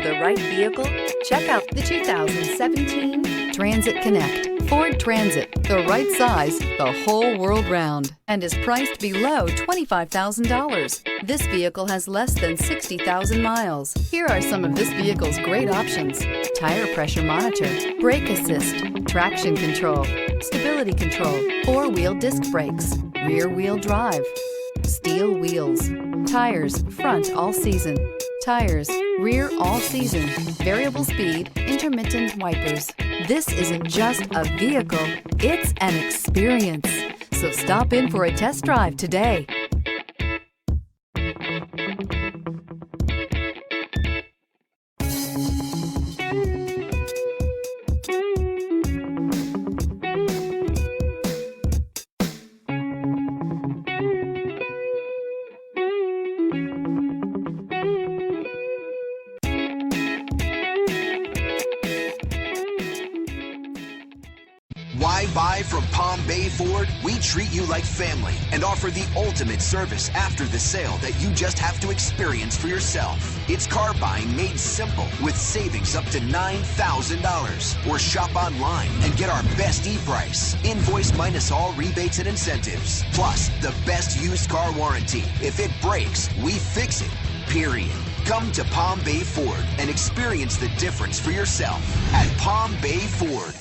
the right vehicle? Check out the 2017 Transit Connect. Ford Transit, the right size the whole world round, and is priced below $25,000. This vehicle has less than 60,000 miles. Here are some of this vehicle's great options: tire pressure monitor, brake assist, traction control, stability control, four-wheel disc brakes, rear-wheel drive, steel wheels, tires front all season, tires rear all season, variable speed, intermittent wipers. This isn't just a vehicle, it's an experience. So stop in for a test drive today. Why buy from Palm Bay Ford? We treat you like family and offer the ultimate service after the sale that you just have to experience for yourself. It's car buying made simple with savings up to $9,000. Or shop online and get our best e-price. Invoice minus all rebates and incentives. Plus, the best used car warranty. If it breaks, we fix it. Period. Come to Palm Bay Ford and experience the difference for yourself at Palm Bay Ford.